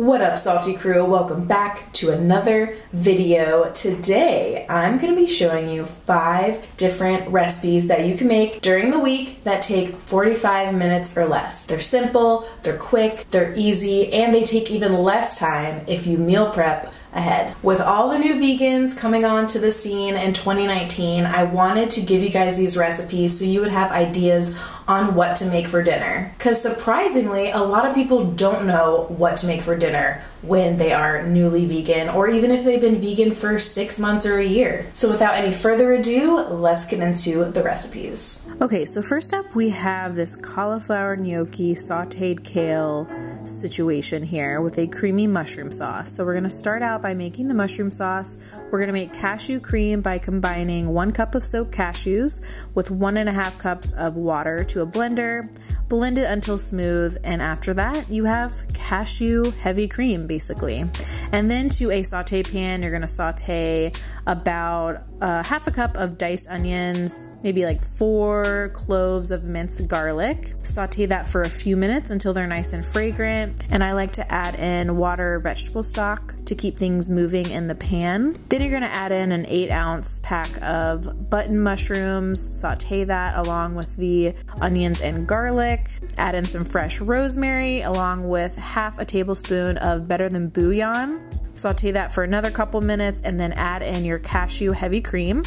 What up, Salty Crew? Welcome back to another video. Today, I'm going to be showing you 5 different recipes that you can make during the week that take 45 minutes or less. They're simple, they're quick, they're easy, and they take even less time if you meal prep ahead. With all the new vegans coming onto the scene in 2019, I wanted to give you guys these recipes so you would have ideas on what to make for dinner. Because surprisingly, a lot of people don't know what to make for dinner when they are newly vegan, or even if they've been vegan for 6 months or a year. So without any further ado, let's get into the recipes. Okay, so first up we have this cauliflower gnocchi sauteed kale situation here with a creamy mushroom sauce. So we're gonna start out by making the mushroom sauce. We're gonna make cashew cream by combining 1 cup of soaked cashews with 1.5 cups of water to a blender. Blend it until smooth, and after that you have cashew heavy cream basically. And then to a saute pan, you're gonna saute about half a cup of diced onions, maybe like 4 cloves of minced garlic. Saute that for a few minutes until they're nice and fragrant, and I like to add in water vegetable stock to keep things moving in the pan. Then you're gonna add in an 8-ounce pack of button mushrooms, saute that along with the onions and garlic. Add in some fresh rosemary along with half a tablespoon of better than bouillon. Saute that for another couple minutes and then add in your cashew heavy cream.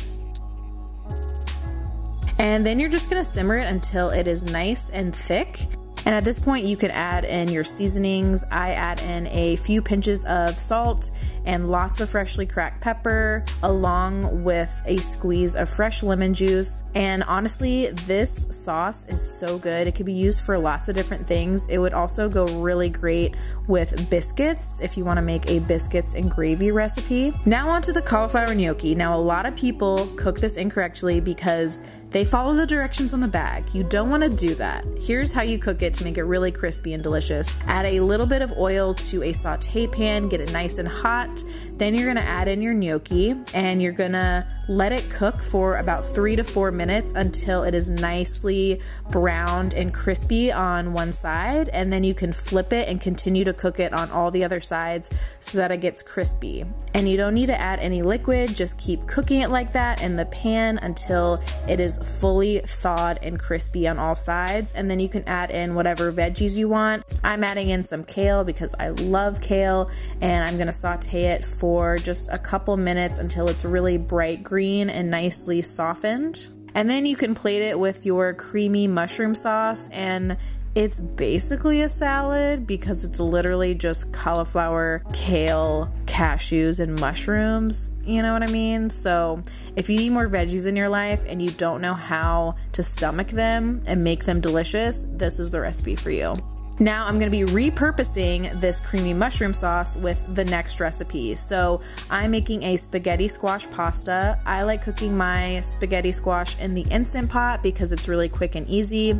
And then you're just gonna simmer it until it is nice and thick. And at this point you can add in your seasonings. I add in a few pinches of salt and lots of freshly cracked pepper, along with a squeeze of fresh lemon juice. And honestly, this sauce is so good. It could be used for lots of different things. It would also go really great with biscuits if you want to make a biscuits and gravy recipe. Now onto the cauliflower gnocchi. Now a lot of people cook this incorrectly because they follow the directions on the bag. You don't want to do that. Here's how you cook it to make it really crispy and delicious. Add a little bit of oil to a saute pan, get it nice and hot. Then you're gonna add in your gnocchi and you're gonna let it cook for about 3 to 4 minutes until it is nicely browned and crispy on one side. And then you can flip it and continue to cook it on all the other sides so that it gets crispy. And you don't need to add any liquid, just keep cooking it like that in the pan until it is fully thawed and crispy on all sides. And then you can add in whatever veggies you want. I'm adding in some kale because I love kale, and I'm gonna saute it for just a couple minutes until it's really bright green and nicely softened. And then you can plate it with your creamy mushroom sauce, and it's basically a salad because it's literally just cauliflower, kale, cashews, and mushrooms. You know what I mean? So if you need more veggies in your life and you don't know how to stomach them and make them delicious, this is the recipe for you. Now I'm gonna be repurposing this creamy mushroom sauce with the next recipe. So I'm making a spaghetti squash pasta. I like cooking my spaghetti squash in the Instant Pot because it's really quick and easy.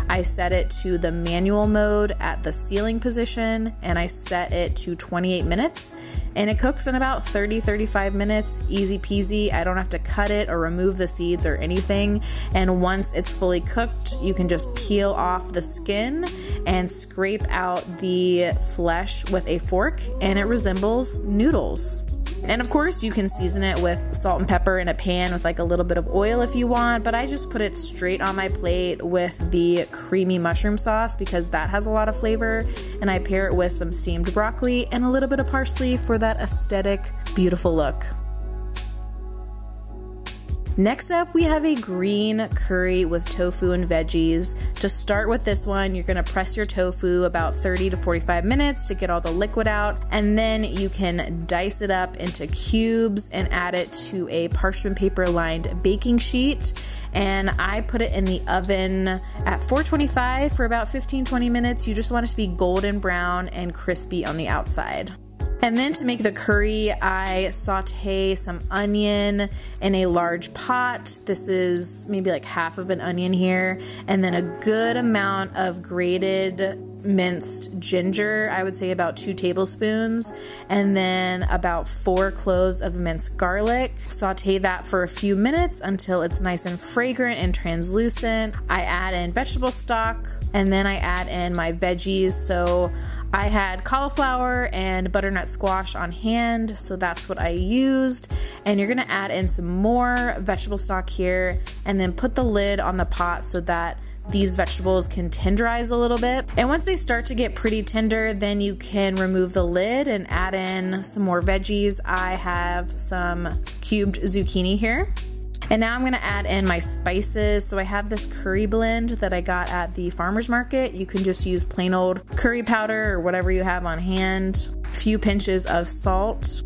I set it to the manual mode at the sealing position, and I set it to 28 minutes, and it cooks in about 30-35 minutes, easy peasy. I don't have to cut it or remove the seeds or anything. And once it's fully cooked, you can just peel off the skin and scrape out the flesh with a fork, and it resembles noodles. And of course you can season it with salt and pepper in a pan with like a little bit of oil if you want, but I just put it straight on my plate with the creamy mushroom sauce because that has a lot of flavor, and I pair it with some steamed broccoli and a little bit of parsley for that aesthetic, beautiful look. Next up, we have a green curry with tofu and veggies. To start with this one, you're gonna press your tofu about 30 to 45 minutes to get all the liquid out, and then you can dice it up into cubes and add it to a parchment paper lined baking sheet. And I put it in the oven at 425 for about 15-20 minutes. You just want it to be golden brown and crispy on the outside. And then to make the curry, I saute some onion in a large pot. This is maybe like half of an onion here. And then a good amount of grated minced ginger, I would say about 2 tablespoons. And then about 4 cloves of minced garlic. Saute that for a few minutes until it's nice and fragrant and translucent. I add in vegetable stock, and then I add in my veggies. So I had cauliflower and butternut squash on hand, so that's what I used. And you're gonna add in some more vegetable stock here and then put the lid on the pot so that these vegetables can tenderize a little bit. And once they start to get pretty tender, then you can remove the lid and add in some more veggies. I have some cubed zucchini here. And now I'm gonna add in my spices. So I have this curry blend that I got at the farmer's market. You can just use plain old curry powder or whatever you have on hand. A few pinches of salt,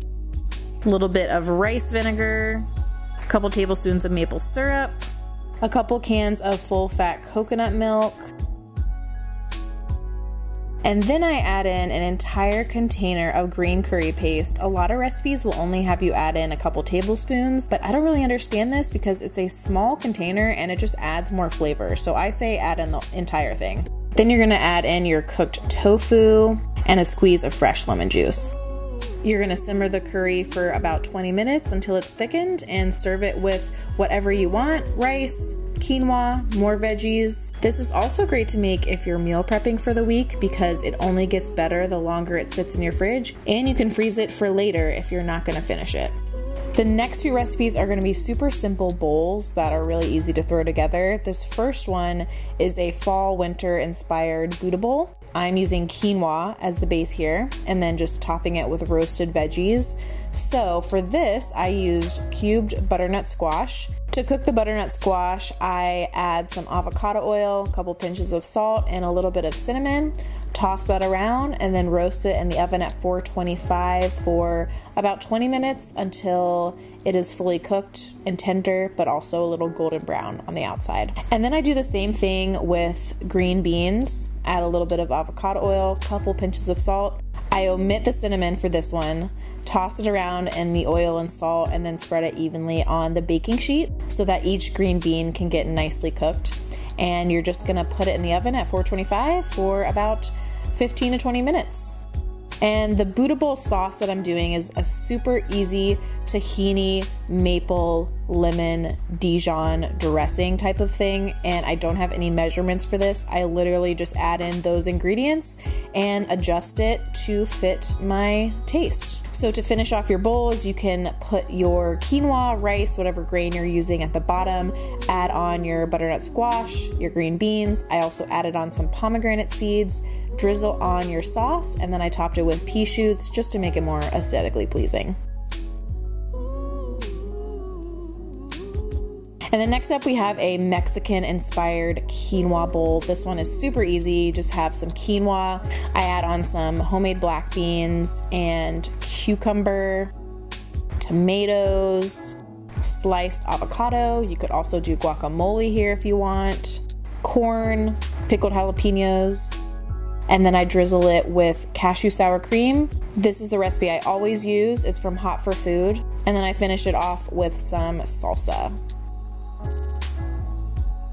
a little bit of rice vinegar, a couple tablespoons of maple syrup, a couple cans of full fat coconut milk. And then I add in an entire container of green curry paste. A lot of recipes will only have you add in a couple tablespoons, but I don't really understand this because it's a small container and it just adds more flavor. So I say add in the entire thing. Then you're gonna add in your cooked tofu and a squeeze of fresh lemon juice. You're gonna simmer the curry for about 20 minutes until it's thickened and serve it with whatever you want, rice, quinoa, more veggies. This is also great to make if you're meal prepping for the week because it only gets better the longer it sits in your fridge, and you can freeze it for later if you're not gonna finish it. The next two recipes are gonna be super simple bowls that are really easy to throw together. This first one is a fall/winter inspired Buddha bowl. I'm using quinoa as the base here and then just topping it with roasted veggies. So for this, I used cubed butternut squash. To cook the butternut squash, I add some avocado oil, a couple pinches of salt, and a little bit of cinnamon. Toss that around and then roast it in the oven at 425 for about 20 minutes until it is fully cooked and tender, but also a little golden brown on the outside. And then I do the same thing with green beans. Add a little bit of avocado oil, a couple pinches of salt. I omit the cinnamon for this one. Toss it around in the oil and salt and then spread it evenly on the baking sheet so that each green bean can get nicely cooked. And you're just gonna put it in the oven at 425 for about 15 to 20 minutes. And the Buddha bowl sauce that I'm doing is a super easy tahini, maple, lemon, Dijon dressing type of thing. And I don't have any measurements for this. I literally just add in those ingredients and adjust it to fit my taste. So to finish off your bowls, you can put your quinoa, rice, whatever grain you're using at the bottom, add on your butternut squash, your green beans. I also added on some pomegranate seeds, drizzle on your sauce, and then I topped it with pea shoots just to make it more aesthetically pleasing. And then next up we have a Mexican inspired quinoa bowl. This one is super easy. Just have some quinoa. I add on some homemade black beans and cucumber, tomatoes, sliced avocado. You could also do guacamole here if you want, corn, pickled jalapenos, and then I drizzle it with cashew sour cream. This is the recipe I always use. It's from Hot for Food. And then I finish it off with some salsa.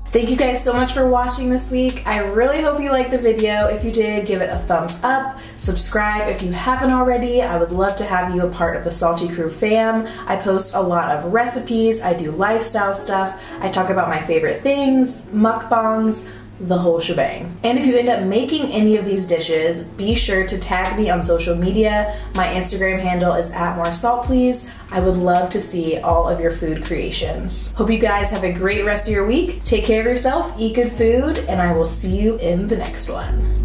Thank you guys so much for watching this week. I really hope you liked the video. If you did, give it a thumbs up. Subscribe if you haven't already. I would love to have you a part of the Salty Crew fam. I post a lot of recipes. I do lifestyle stuff. I talk about my favorite things, mukbangs, the whole shebang. And if you end up making any of these dishes, be sure to tag me on social media. My Instagram handle is @moresaltplease. I would love to see all of your food creations. Hope you guys have a great rest of your week. Take care of yourself, eat good food, and I will see you in the next one.